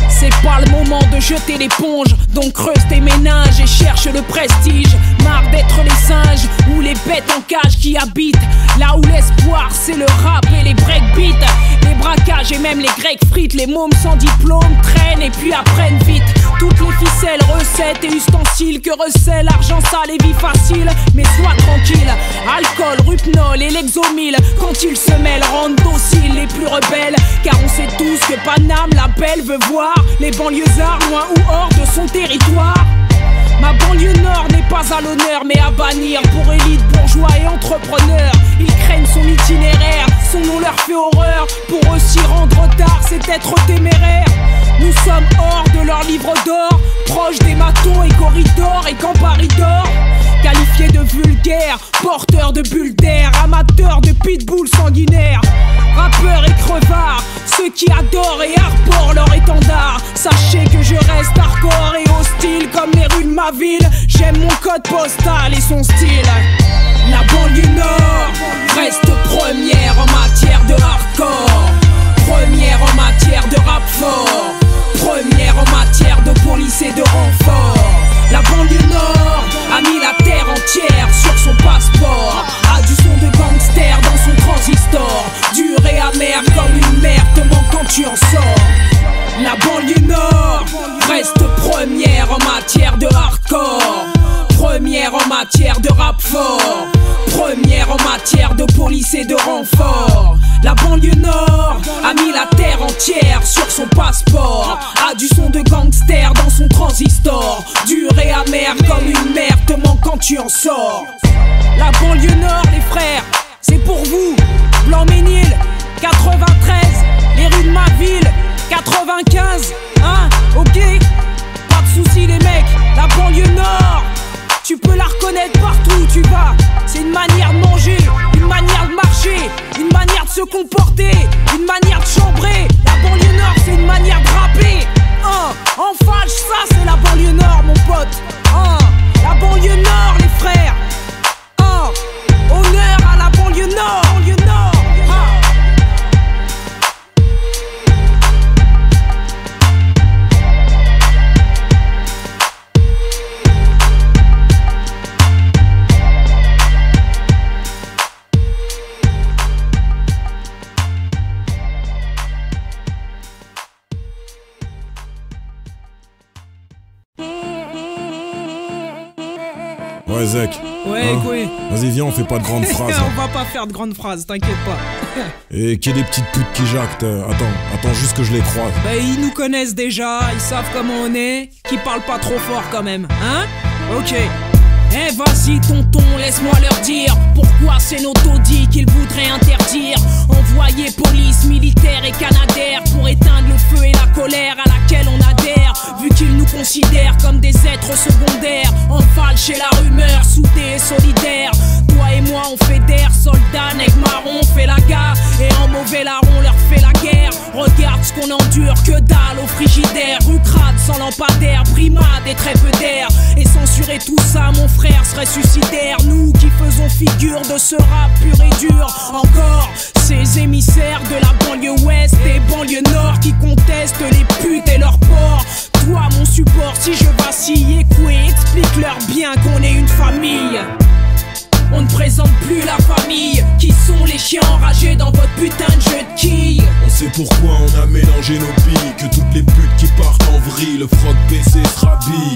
C'est pas le moment de jeter l'éponge, donc creuse tes méninges et cherche le prestige. Marre d'être les singes ou les bêtes en cage qui habitent là où l'espoir c'est le rap et les breakbeats. Les braquages et même les grecs frites, les mômes sans diplôme traînent et puis apprennent vite. Toutes les ficelles, recettes et ustensiles que recèle l'argent sale et vie facile. Mais sois tranquille, alcool, rupnol et l'exomile, quand ils se mêlent rendent dociles les plus rebelles. Car on sait tous que Paname la belle veut voir les banlieusards loin ou hors de son territoire. Ma banlieue nord n'est pas à l'honneur mais à bannir pour élite, bourgeois et entrepreneurs. Ils craignent son itinéraire, son nom leur fait horreur. Pour eux s'y rendre tard c'est être téméraire. Nous sommes hors de leur livre d'or, proches des matons et corridors et camparidors. Qualifiés de vulgaires, porteurs de bulles d'air, amateurs de pitbulls sanguinaires, rappeurs et crevards, ceux qui adorent et arborent leur étendard. Sachez que je reste hardcore et hostile comme les rues de ma ville. J'aime mon code postal et son style. La banlieue nord reste première en matière de hardcore, première en matière de rap fort, première en matière de police et de renfort. La banlieue nord a mis la terre entière sur son passeport, a du son de gangster dans son transistor, dur et amer comme une mer te manque quand tu en sors. La banlieue nord reste première en matière de hardcore, première en matière de rap fort, première en matière de police et de renfort. La banlieue nord a mis la terre entière sur son passeport, a du son de gangster dans son transistor, dur et amer comme une mer te manque quand tu en sors. La banlieue nord les frères, c'est pour vous. Blanc-Ménil, 93, les rues de ma ville, 95, hein, ok. Pas de soucis les mecs, la banlieue nord, tu peux la reconnaître partout où tu vas. C'est une manière de manger, une manière de marcher, une manière de se comporter, une manière de chambrer. La banlieue nord c'est une manière de rapper. En fâche, ça c'est la banlieue nord mon pote. La banlieue nord les frères. Honneur à la banlieue nord. Ouais Zek. Ouais, quoi. Vas-y viens, on fait pas de grandes phrases. On va pas faire de grandes phrases, t'inquiète pas. Et qu'il y ait des petites putes qui jactent. Attends juste que je les croise. Bah ils nous connaissent déjà, ils savent comment on est, qui parlent pas trop fort quand même, hein? Ok. Eh vas-y tonton, laisse-moi leur dire pourquoi c'est nos taudis qu'ils voudraient interdire. Envoyer police, militaire et canadair pour éteindre le feu et la colère à laquelle on adhère. Vu qu'ils nous considèrent comme des êtres secondaires, en falche et la rumeur, soudés et solidaires. Toi et moi on fédère, soldats, nègres marrons, on fait la gare. Et en mauvais larron leur fait la guerre. Regarde ce qu'on endure, que dalle au frigidaire. Rue crade sans lampadaire, brimade et très peu d'air. Et censurer tout ça mon frère serait suicidaire. Nous qui faisons figure de ce rap pur et dur. Encore ces émissaires de la banlieue ouest et banlieue nord qui contestent les putes et leurs porcs. Toi mon support si je vacille, écoute, explique-leur bien qu'on est une famille. On ne présente plus la famille. Qui sont les chiens enragés dans votre putain de jeu de quilles? On sait pourquoi on a mélangé nos billes. Que toutes les putes qui partent en vrille, le froc baissé se rhabille.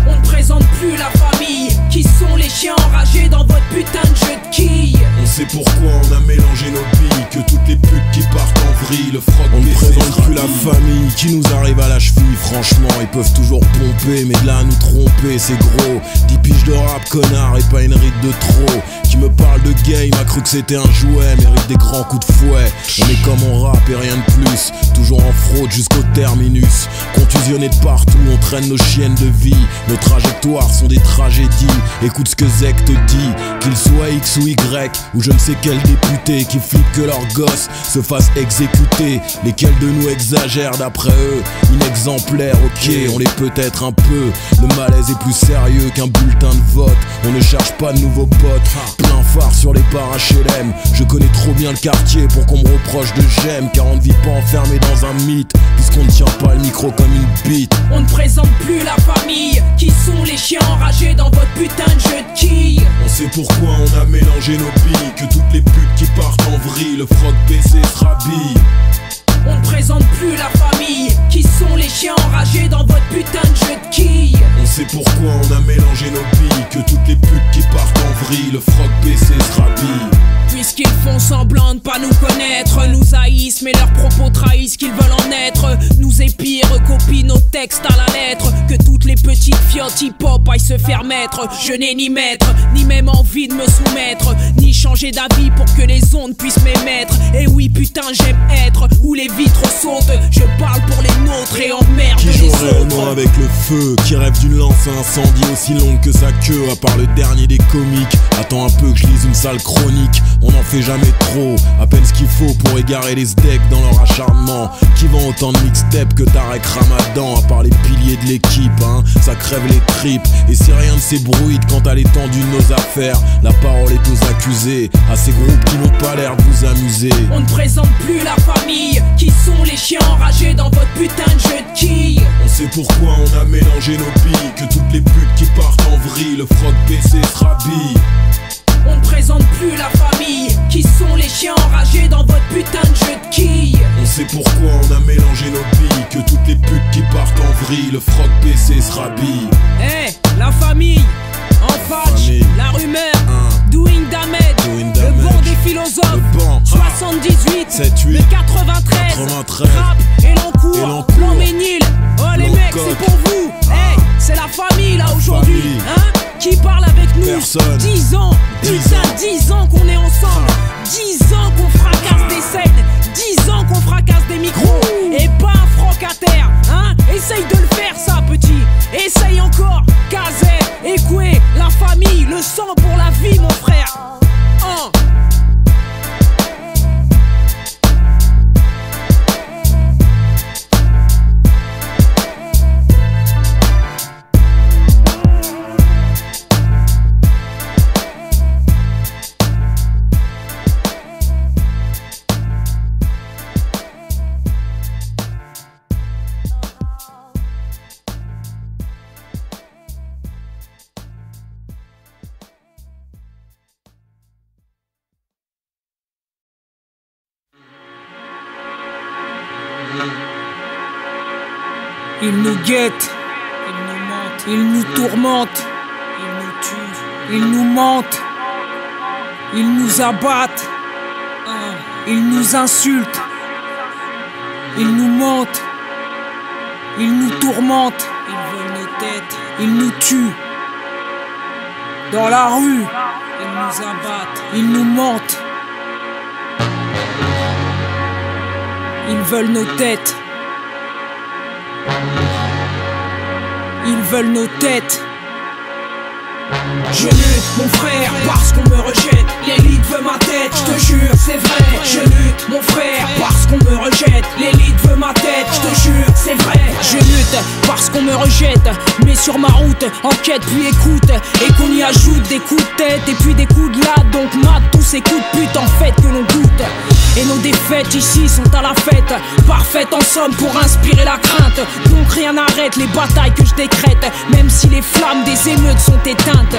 On ne présente plus la famille. Qui sont les chiens enragés dans votre putain de jeu de quilles? On sait pourquoi on a mélangé nos billes. Que toutes les putes qui partent en vrille, le froc on ne baissé présente se plus la rhabille. famille qui nous arrive à la cheville. Franchement ils peuvent toujours pomper, mais de là à nous tromper c'est gros. 10 piges de rap connard et pas une ride de trop. Qui me parle de game a cru que c'était un jouet, mérite des grands coups de fouet. On est comme on rappe et rien de plus, toujours en fraude jusqu'au terminus. Contusionnés de partout, on traîne nos chiennes de vie. Nos trajectoires sont des tragédies. Écoute ce que Zek te dit, qu'il soit X ou Y, ou je ne sais quel député qui flippe que leur gosse se fasse exécuter. Lesquels de nous exagèrent d'après eux? Inexemplaires, ok, on l'est peut-être un peu. Le malaise est plus sérieux qu'un bulletin de vote. On ne cherche pas de nouveaux potes. Plein phare sur les bars HLM. Je connais trop bien le quartier pour qu'on me reproche de j'aime. Car on ne vit pas enfermé dans un mythe, puisqu'on ne tient pas le micro comme une bite. On ne présente plus la famille. Qui sont les chiens enragés dans votre putain de jeu de quilles? On sait pourquoi on a mélangé nos billes. Que toutes les putes qui partent en vrille, le froc baissé se rhabille. On ne présente plus la famille. Qui sont les chiens enragés dans votre putain de jeu de quilles? On sait pourquoi on a mélangé nos billes. Que toutes les putes qui partent en vrille, le froc baissé se rhabille. Puisqu'ils font semblant de pas nous connaître, nous haïssent mais leurs propos trahissent qu'ils veulent en être. Nous épient, recopient nos textes à la lettre. Que toutes les petites fiottes hip-hop aillent se faire mettre. Je n'ai ni maître, ni même envie de me soumettre, ni changer d'avis pour que les ondes puissent m'émettre. Et oui putain j'aime être où les vitres sautent. Je parle pour les nôtres et emmerde Qui les joue autres. réellement avec le feu, qui rêve d'une lance à incendie aussi longue que sa queue. À part le dernier des comiques, attends un peu que je lise une sale chronique. On n'en fait jamais trop, à peine ce qu'il faut pour égarer les steaks dans leur acharnement. Qui vend autant de mixtapes que Tarek Ramadan? À part les piliers de l'équipe, hein, ça crève les tripes. Et si rien ne s'ébruite quant à l'étendue de nos affaires, la parole est aux accusés, à ces groupes qui n'ont pas l'air de vous amuser. On ne présente plus la famille. Qui sont les chiens enragés dans votre putain de jeu de quilles? On sait pourquoi on a mélangé nos billes. Que toutes les putes qui partent en vrille, le froc baissé se rhabille. On ne présente plus la famille. Qui sont les chiens enragés dans votre putain de jeu de quilles? On sait pourquoi on a mélangé nos billes. Que toutes les putes qui partent en vrille, le froc baissé se rhabille. Eh, la famille, en patch, famille. la rumeur, Doing le damage. banc des philosophes, Le banc, 78, 7-8, le 93, 93, Trappe et l'encours, Elancourt, Blanc-Ménil. Oh les Blanc mecs, Coq. c'est pour vous. Eh, c'est la famille là aujourd'hui, famille. hein? Qui parle avec nous? Personne. 10 ans, 10 putain, ans. 10 ans qu'on est ensemble, 10 ans qu'on fracasse des scènes, 10 ans qu'on fracasse des micros, et pas un franc à terre, hein? Essaye de le faire ça petit, essaye encore, Kazé, Ekoué, la famille, le sang pour la vie mon frère. Ils nous guettent, ils nous mentent, ils nous tourmentent, ils nous tuent, ils nous mentent, ils nous abattent, ils nous insultent, ils nous mentent, ils nous tourmentent, ils veulent nos têtes, ils nous tuent. Dans la rue, ils nous abattent, ils nous mentent, ils veulent nos têtes. Ils veulent nos têtes. Je lutte mon frère parce qu'on me rejette. L'élite veut ma tête, je te jure c'est vrai. Je lutte mon frère parce qu'on me rejette. L'élite veut ma tête, je te jure c'est vrai. Je lutte parce qu'on me rejette, mais sur ma route, enquête puis écoute, et qu'on y ajoute des coups de tête et puis des coups de latte. Donc mate tous ces coups de pute en fait que l'on goûte. Et nos défaites ici sont à la fête, parfaites en somme pour inspirer la crainte. Donc rien n'arrête les batailles que je décrète, même si les flammes des émeutes sont éteintes.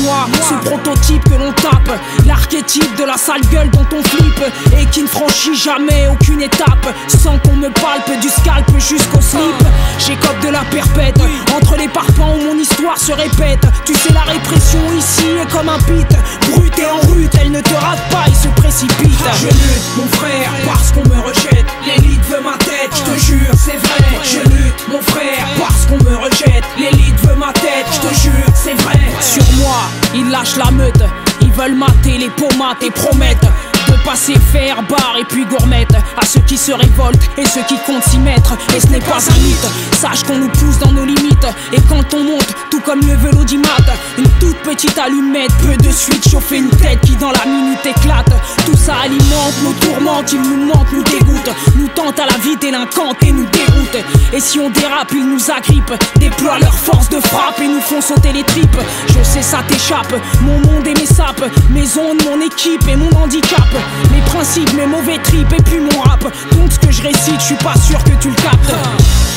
Moi, ce prototype que l'on tape, l'archétype de la sale gueule dont on flippe, et qui ne franchit jamais aucune étape, sans qu'on me palpe du scalp jusqu'au slip. J'écope de la perpète, entre les parpaings où mon histoire se répète. Tu sais la répression ici est comme un beat, brut et en rute, elle ne te rate pas, il se précipite. Je lutte mon frère parce qu'on me rejette. L'élite veut ma tête, je te jure c'est vrai. Je lutte mon frère parce qu'on me rejette. L'élite veut ma tête, je te jure c'est vrai. Sur moi, ils lâchent la meute, ils veulent mater les pommates et promettent de passer faire, bar et puis gourmette. À ceux qui se révoltent et ceux qui comptent s'y mettre. Et ce n'est pas un mythe, sache qu'on nous pousse dans nos limites. Et quand on monte, tout comme le vélo d'Imat, une toute petite allumette peut de suite chauffer une tête qui dans la minute éclate. Tout ça alimente nos tourmentes, ils nous mentent, nous dégoûtent, nous tentent à la vie délinquante et nous déroutent. Et si on dérape, ils nous agrippent, déploient leur force de frappe et nous font sauter les tripes. Je sais ça t'échappe, mon monde et mes sapes, mes ondes, mon équipe et mon handicap, mes principes, mes mauvais tripes et puis mon rap. Donc ce que je récite, je suis pas sûr que tu le captes.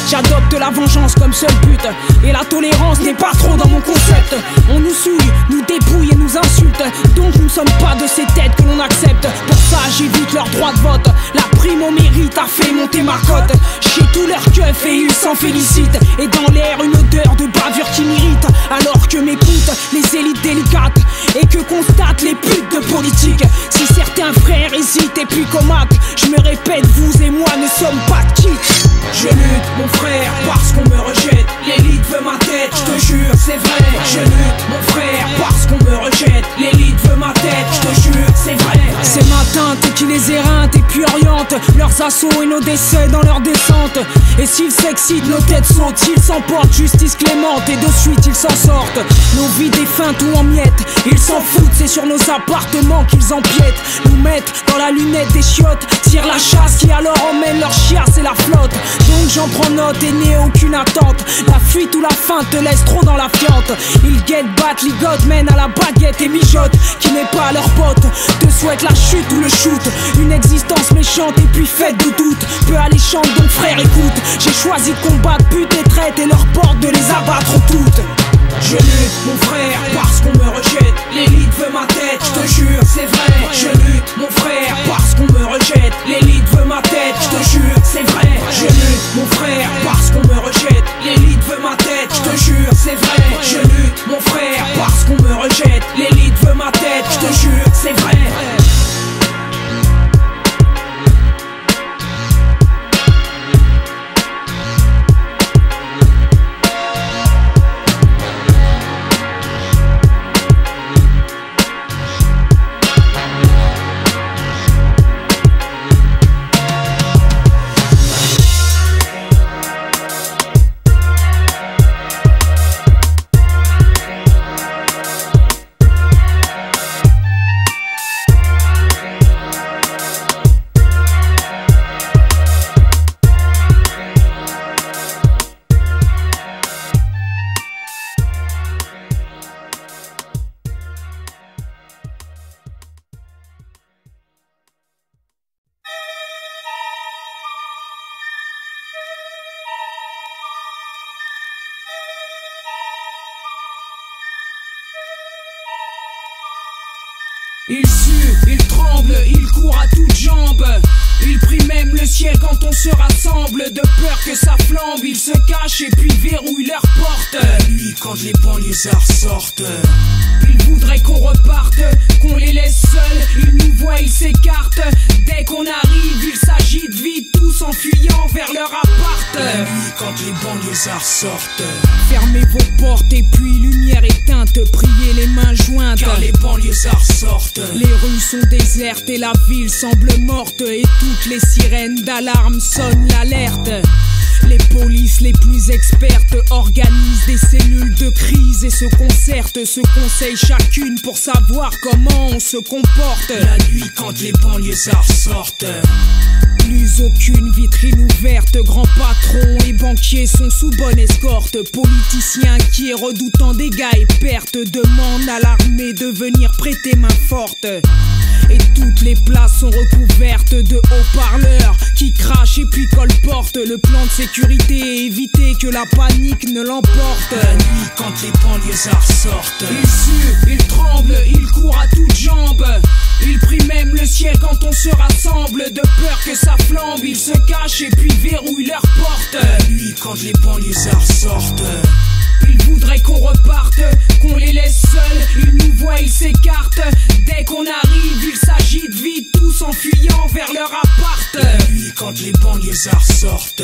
J'adopte la vengeance comme seul but, et la tolérance n'est pas trop dans mon concept. On nous souille, nous dépouille et nous insulte, donc nous ne sommes pas de ces têtes que l'on accepte. Pour ça j'évite leur droit de vote, la prime au mérite a fait monter ma cote. J'ai tout leur keuf et ils s'en félicitent, et dans l'air une odeur de bavure qui m'irrite. Alors que m'écoutent les élites délicates, et que constatent les putes de politique. Si certains frères hésitent et puis comatent, je me répète, vous et moi ne sommes pas de quitte. Je lutte mon frère parce qu'on me rejette. L'élite veut ma tête, je te jure c'est vrai. Je lutte mon frère parce qu'on me rejette. L'élite veut ma tête, je te jure c'est vrai. C'est ma teinte qui les éreinte et puis oriente leurs assauts et nos décès dans leur descente. Et s'ils s'excitent, nos têtes sautent, s'ils s'emportent, justice clémente et de suite ils s'en sortent. Nos vies défuntes ou en miettes, ils s'en foutent, c'est sur nos appartements qu'ils empiètent. Nous mettent dans la lunette des chiottes, tirent la chasse qui alors emmène leur chiasse et la flotte. Donc j'en prends note et n'ai aucune attente. La fuite ou la feinte te laisse trop dans la fiente. Ils guettent, battent, ligotent, mènent à la baguette et mijotent. Qui n'est pas leur pote, te souhaite la chute ou le shoot. Une existence méchante et puis faite de doute, peu alléchante donc frère écoute. J'ai choisi de combattre putes et traites et leur porte de les abattre toutes. Je lutte mon frère parce qu'on me rejette. L'élite veut ma tête, je te jure c'est vrai. Je lutte mon frère parce qu'on me rejette. L'élite veut ma tête, je te jure c'est vrai. Je lutte mon frère parce qu'on me rejette. L'élite veut ma tête, je te jure c'est vrai. Je lutte mon frère parce qu'on me rejette. L'élite veut ma tête, je te jure c'est vrai. Il sue, il tremble, il court à toutes jambes. Il prie même le ciel quand on se rassemble. De peur que ça flambe, il se cache et puis verrouille leurs portes. La nuit quand les banlieusards sortent, ils voudraient qu'on reparte, qu'on les laisse seuls. Ils nous voient, ils s'écartent. Dès qu'on arrive, il s'agit s'agit de vide, tous en fuyant vers leur appart. La nuit quand les banlieusards sortent, fermez vos portes et puis lumière éteinte, priez les mains jointes, car les banlieusards sortent. Les rues sont désertes et la ville semble morte, et toutes les sirènes d'alarme sonnent l'alerte. Les polices les plus expertes organisent des cellules de crise et se concertent, se conseillent chacune pour savoir comment on se comporte. La nuit quand les banlieusards sortent, plus aucune vitrine ouverte, grands patrons et banquiers sont sous bonne escorte. Politiciens qui, redoutant dégâts et pertes, demandent à l'armée de venir prêter main forte. Et toutes les places sont recouvertes de haut-parleurs qui crachent et puis colportent. Le plan de sécurité est éviter que la panique ne l'emporte. La nuit quand les banlieusards sortent, ils suent, ils tremblent, ils courent à toutes jambes. Ils prient même le ciel quand on se rassemble. De peur que ça flambe, ils se cachent et puis verrouillent leurs portes. La nuit quand les banlieusards sortent, ils voudraient qu'on reparte, qu'on les laisse seuls. Ils nous voient, ils s'écartent. Dès qu'on arrive, il s'agit de vide, tous en fuyant vers leur appart. La nuit quand les banlieusards sortent,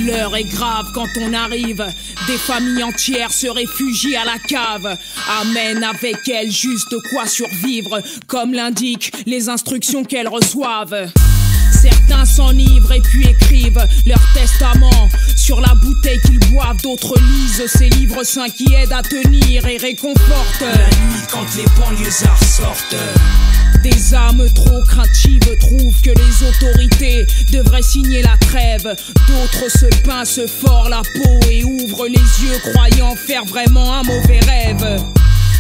l'heure est grave quand on arrive. Des familles entières se réfugient à la cave, amènent avec elles juste quoi survivre, comme l'indiquent les instructions qu'elles reçoivent. Certains s'enivrent et puis écrivent leur testament sur la bouteille qu'ils boivent. D'autres lisent ces livres saints qui aident à tenir et réconfortent. La nuit quand les banlieusards sortent, des âmes trop craintives trouvent que les autorités devraient signer la trêve. D'autres se pincent fort la peau et ouvrent les yeux, croyant faire vraiment un mauvais rêve.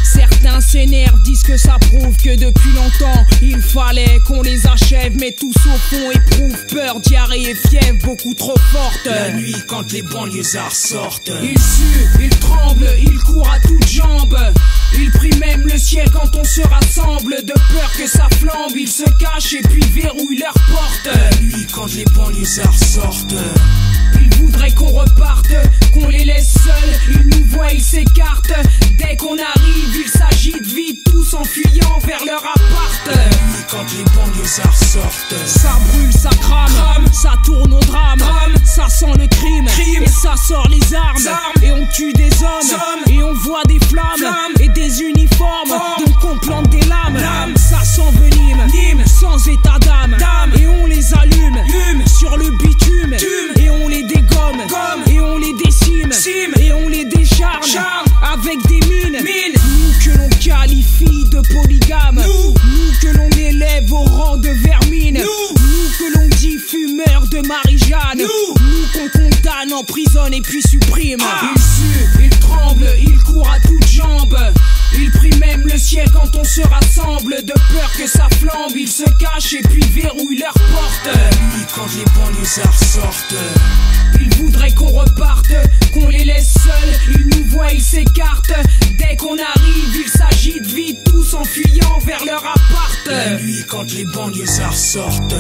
Certains s'énervent, disent que ça prouve que depuis longtemps il fallait qu'on les achève. Mais tous au fond éprouvent peur, diarrhée et fièvre beaucoup trop forte. La nuit quand les banlieusards sortent, ils suent, ils tremblent, ils courent à toutes jambes. Ils prient même le ciel quand on se rassemble. De peur que ça flambe, ils se cachent et puis verrouillent leurs portes. La nuit quand les banlieusards sortent, ils voudraient qu'on reparte, qu'on les laisse seuls. Ils nous voient, ils s'écartent. Dès qu'on arrive, il s'agit de vide, tous en fuyant vers leur appart. La nuit quand les banlieusards sortent, ça brûle, ça crame, ça tourne au drame, ça sent le crime, et ça sort les armes. Et on tue des hommes, et on voit des flammes, et des uniformes, donc on plante des lames. Ça s'envenime, sans état d'âme, et on les allume, sur le bitume, et on les dégomme, et on les décime, et on les décharge, avec des mines. Nous que l'on qualifie de polygames, nous que l'on élève au rang de vermine, nous que l'on dit fumeurs de Marie-Jeanne, nous qu'on condamne, emprisonne et puis supprime. Ils suent, ils tremblent, ils courent à toutes jambes. Ils prient même le ciel quand on se rassemble. De peur que ça flambe, ils se cachent et puis verrouillent leurs portes. La nuit quand les banlieusards sortent, ils voudraient qu'on reparte, qu'on les laisse seuls. Ils nous voient, ils s'écartent. Dès qu'on arrive, il s'agit de vide, tous en fuyant vers leur appart. La nuit quand les banlieusards sortent,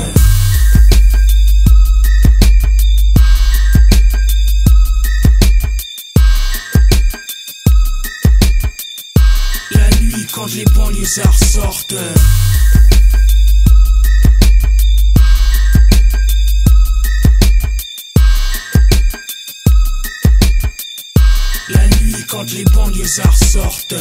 la nuit quand les banlieusards sortent, la nuit quand les banlieusards sortent.